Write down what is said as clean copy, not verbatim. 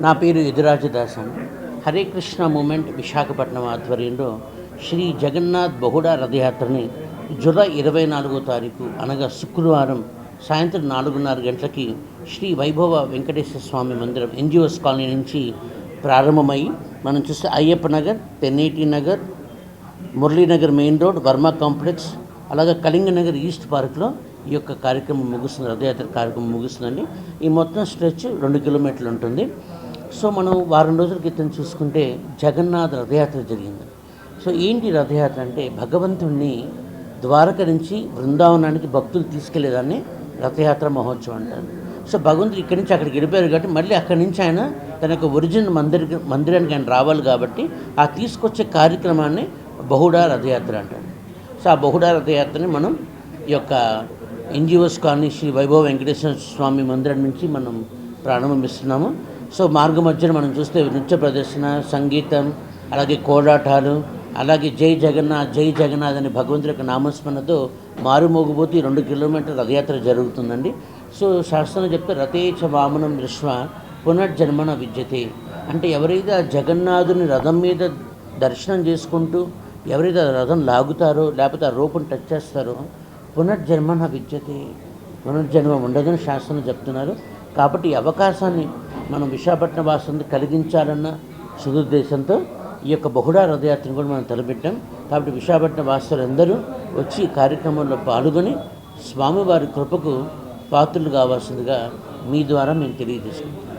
నా పేరు యదురాజదాస్ అండి. హరే కృష్ణ మూమెంట్ విశాఖపట్నం ఆధ్వర్యంలో శ్రీ జగన్నాథ్ బహుడా రథయాత్రని జూలై 24వ తారీఖు అనగా శుక్రవారం సాయంత్రం 4:30 గంటలకి శ్రీ వైభవ వెంకటేశ్వర స్వామి మందిరం ఎన్జిఓస్ కాలనీ నుంచి ప్రారంభమై మనం చూస్తే Ayyappa Nagar, Tenneti Nagar, Muralinagar main road, Varma complex, అలాగే కళింగనగర్ ఈస్ట్ పార్క్లో ఈ యొక్క కార్యక్రమం ముగుస్తుంది. రథయాత్ర కార్యక్రమం ముగుస్తుందండి. ఈ మొత్తం స్ట్రెచ్ 2 కిలోమీటర్లు ఉంటుంది. సో మనం వారం రోజుల క్రితం చూసుకుంటే జగన్నాథ్ రథయాత్ర జరిగింది. సో ఏంటి రథయాత్ర అంటే భగవంతుణ్ణి ద్వారక నుంచి బృందావనానికి భక్తులు తీసుకెళ్లేదాన్ని రథయాత్ర మహోత్సవం అంటారు. సో భగవంతుడు ఇక్కడి నుంచి అక్కడికి వెళ్ళిపోయారు కాబట్టి మళ్ళీ అక్కడి నుంచి ఆయన తన యొక్క ఒరిజినల్ మందిరానికి ఆయన రావాలి కాబట్టి ఆ తీసుకొచ్చే కార్యక్రమాన్ని బహుడా రథయాత్ర అంటారు. సో ఆ బహుడా రథయాత్రని మనం ఈ యొక్క ఎన్జిఓస్ కాలనీ శ్రీ వైభవ వెంకటేశ్వర స్వామి మందిరం నుంచి మనం ప్రారంభిస్తున్నాము. సో మార్గ మధ్యన మనం చూస్తే నృత్య ప్రదర్శన, సంగీతం, అలాగే కోడాటాలు, అలాగే జై జగన్నాథ్ జై జగన్నాథ్ అని భగవంతుడి యొక్క నామస్మరణతో మారుమోగిపోతే 2 కిలోమీటర్ల రథయాత్ర జరుగుతుందండి. సో శాస్త్రంలో చెప్తే రథేచ వామనం దృష్ట్వ పునర్జన్మన విద్యతే అంటే ఎవరైతే జగన్నాథుని రథం మీద దర్శనం చేసుకుంటూ ఎవరైతే రథం లాగుతారో లేకపోతే ఆ రూపం టచ్ చేస్తారో పునర్జన్మన విద్యతే, పునర్జన్మ ఉండదని శాస్త్రంలో చెప్తున్నారు. కాబట్టి ఈ అవకాశాన్ని మనం విశాఖపట్నం వాసులకు కలిగించాలన్న సదుద్దేశంతో ఈ యొక్క బహుడా రథయాత్రను కూడా మనం తలపెట్టాం. కాబట్టి విశాఖపట్నం వాసులందరూ వచ్చి ఈ కార్యక్రమంలో పాల్గొని స్వామివారి కృపకు పాత్రలు కావాల్సిందిగా మీ ద్వారా మేము తెలియజేసుకుంటాం.